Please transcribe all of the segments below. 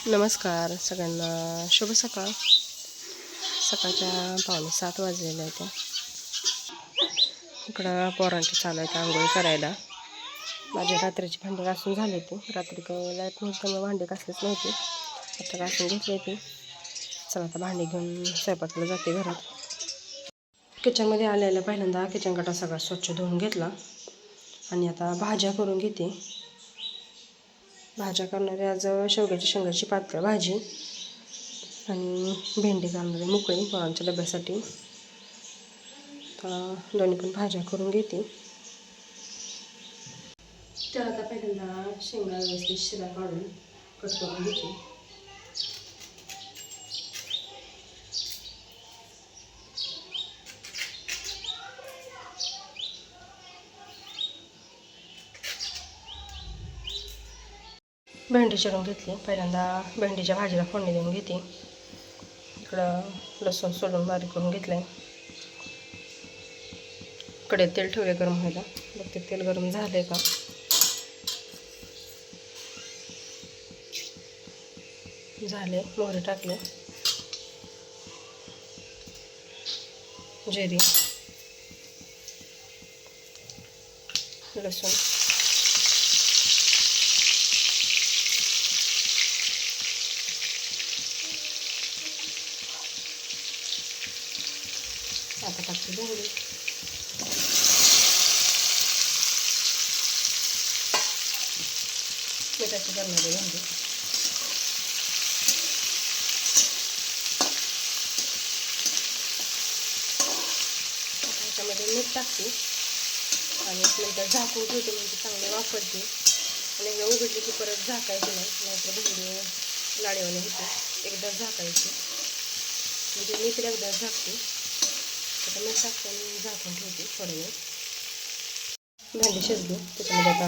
नमस्कार सगळ्यांना, शुभ सकाळ. सकाळच्या 6:45 वाजलेल्या आहेत. इकडं पोरांचे चालू आहेत आंघोळी करायला. माझ्या रात्रीची भांडी घासून झाली ती. रात्री काही लाईट नव्हती त्यामुळे भांडी घासलीच नव्हती. आता घासून घेतली ती. चला आता भांडी घेऊन स्वयंपाकाला जाते घरात. किचनमध्ये आलेल्या पहिल्यांदा किचन कटा सगळा स्वच्छ धुवून घेतला आणि आता भाज्या करून घेते. भाज्या करणारे आज शेवग्याच्या शेंगाची पातळ भाजी आणि भेंडी घालणारे मोकळी पोरांच्या डब्यासाठी. आता दोन्ही पण भाज्या करून घेते. तर आता पहिल्यांदा शेंगा व्यवस्थित शिरा काढून कट करून घेते. भेंडी चिरून घेतली. पहिल्यांदा भेंडीच्या भाजीला फोडणी देऊन घेते. इकडं लसूण सोलून बारीक करून घेतलं आहे. कढईत तेल ठेवले गरम व्हायला. बघते तेल गरम झाले का. झाले. मोहरी टाकले, जिरी, लसूण, आता टाकते भेंडी. मिठाची करणारी भेंडी. त्याच्यामध्ये मीठ टाकते आणि नंतर झाकून ठेवते म्हणजे चांगले वापरते. आणि एकदा उघडली की परत झाकायची नाही, नाहीतर भेंडी लाडीवाणी होते. एकदा झाकायची म्हणजे मी तर एकदा झाकते. आता मीठ टाकते आणि झाकून ठेवते थोडं वेळ. भेंडी शिजली. त्याच्यामध्ये आता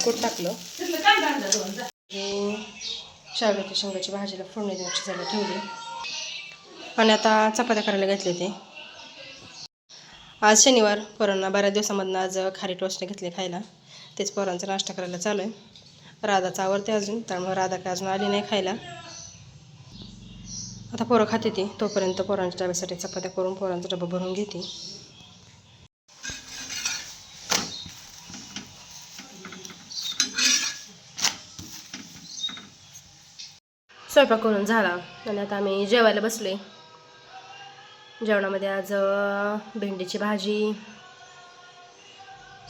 कूट टाकलं. शेवग्याच्या शेंगाची भाजीला फोडणी देऊन शिजायला ठेवली आणि आता चपात्या करायला घेतले ते. आज शनिवार, पोरांना बऱ्याच दिवसामधून आज खारी टोस्ट घेतले खायला. तेच पोरांचा नाश्ता करायला चालू आहे. राधाचं आवडते अजून, त्यामुळे राधा काय अजून आली नाही खायला. आता पोरं खाते ती, तोपर्यंत पोरांच्या डब्यासाठी चपात्या करून पोरांचा डबा भरून घेते. स्वयंपाक करून झाला आणि आता आम्ही जेवायला बसले. जेवणामध्ये आज भेंडीची भाजी,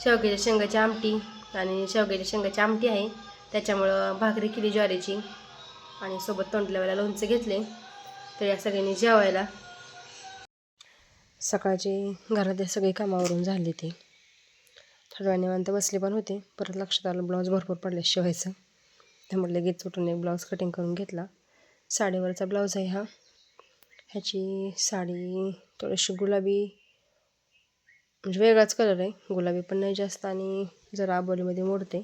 शेवग्याच्या शेंगाची आमटी आणि शेवग्याच्या शेंगाची आमटी आहे त्याच्यामुळं भाकरी केली ज्वारीची आणि सोबत तोंडल्याला लोणचं घेतले. तर या सगळ्यांनी जेवायला. सकाळची घरात सगळी कामावरून झाली ती. थोड्या वेळ निवांत बसली पण होते. परत लक्षात आलं ब्लाऊज भरपूर पडले शिवायचं. त्यामुळे लगेच उठून एक ब्लाऊज कटिंग करून घेतला. साडीवरचा ब्लाऊज आहे हा. ह्याची साडी थोडीशी गुलाबी म्हणजे वेगळाच कलर आहे. गुलाबी पण नाही जास्त आणि जरा आबोलीमध्ये मोडते.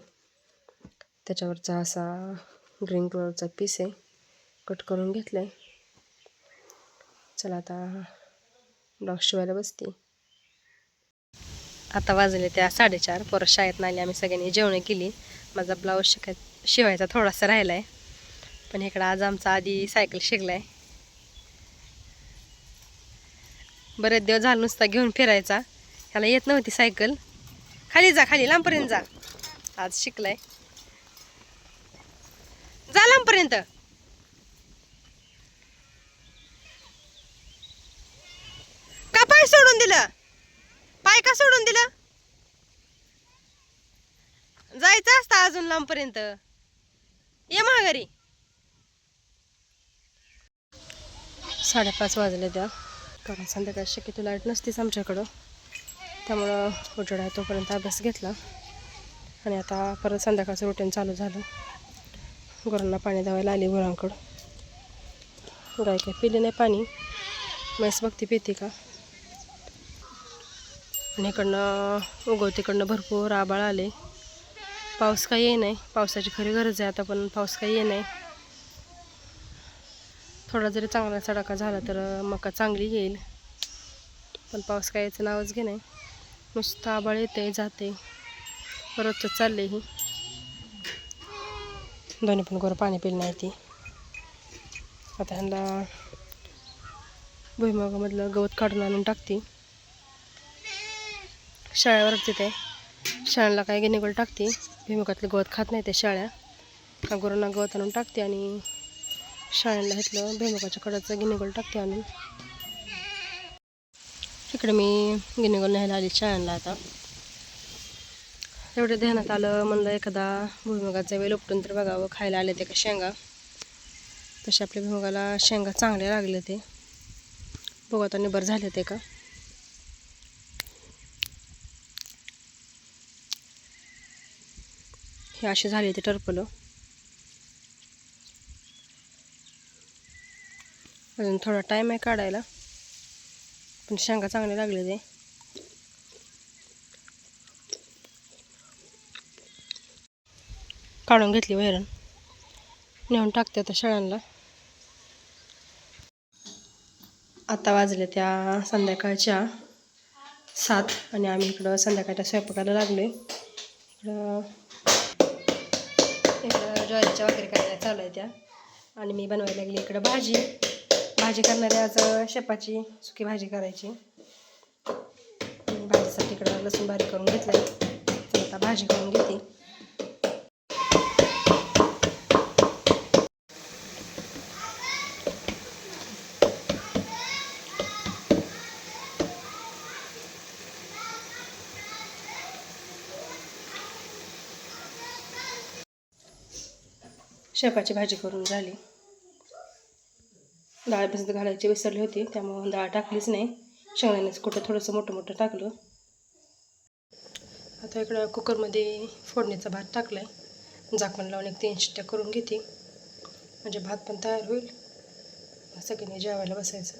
त्याच्यावरचा असा ग्रीन कलरचा पीस आहे. कट करून घेतला आहे. चला आता ब्लाऊज शिवायला बसते. आता वाजले त्या 4:30. परत शाळेत नाही आम्ही सगळ्यांनी जेवण केली. माझा ब्लाऊज शिवायचा थोडासा राहिला आहे. पण इकडं आज आमचा आधी सायकल शिकला आहे. बरेच दिवस झालं नुसता घेऊन फिरायचा. ह्याला येत नव्हती सायकल. खाली जा, खाली लांबपर्यंत जा. आज शिकलाय. जा लांबपर्यंत. का पाय सोडून दिलं? पाय का सोडून दिलं? जायचं असतं अजून लांबपर्यंत. ये महागारी. 5:30 वाजले त्या. कारण संध्याकाळी शक्यतो लाईट नसतेच आमच्याकडं. त्यामुळं उजेड आहे तोपर्यंत अभ्यास घेतला आणि आता परत संध्याकाळचं रुटीन चालू झालं. गुरांना पाणी द्यावायला आली गुरांकडं. गाय काय पिले नाही पाणी. म्हैस बघती पिते का. आणि इकडनं उगवतीकडनं भरपूर आबाळ आले. पाऊस काही ये नाही. पावसाची खरी गरज आहे आता, पण पाऊस काही ये नाही. थोडा जरी चांगला सडाका झाला तर मका चांगली येईल. पण पाऊस काय याचं नावच घे नाही. नुसतं आभाळ येते जाते. परत चालले ही दोन्ही पण गोरं पाणी पिलं नाही ती. आता ह्यांना भुईमुगामधलं गवत काढून आणून टाकते. शाळ्यावरच येते, शाळांना काय गिनीगोल टाकते. भुईमुगातलं गवत खात नाही ते शाळ्या, का गुरांना गवत आणून टाकते आणि शाळांना घेतलं भुईमुगाच्या कडाचं गिनीगोल टाकते आणून. इकडे मी गिनीगोल न्यायला आली शाळांना. आता एवढं ध्यानात आलं, म्हणलं एखादा भुईमुगाचा वेल उपटून तर बघावं, खायला आले ते का शेंगा. तसे आपल्या भुईमुगाला शेंगा चांगले लागले ते, बघू आता निबर झाले ते का. हे असे झाले ते टरपलं. अजून थोडा टाईम आहे काढायला, पण शेंगा चांगले लागले ते. काढून घेतली वैरण, नेऊन टाकते आता शाळांना. आता वाजले त्या संध्याकाळच्या 7 आणि आम्ही इकडं संध्याकाळच्या स्वयंपाकाला लागलो. इकडं ज्वारीच्या भाकरी करायला चालू आहे त्या, आणि मी बनवायला लागली इकडं भाजी करणारी. आज शेपाची सुकी भाजी करायची. भाजीसाठी इकडं लसूण बारीक करून घेतलं, आता भाजी करून घेते. शेपाची भाजी करून झाली. डाळ भिजत घालायची विसरली होती, त्यामुळं डाळ टाकलीच नाही. शेंगदाण्याचं कुठं थोडंसं मोठं टाकलं. आता इकडं कुकरमध्ये फोडणीचा भात टाकला आहे. झाकण लावून 1-3 शिट्ट्या करून घेते, म्हणजे भात पण तयार होईल. सगळ्यांनी जेवायला बसायचं.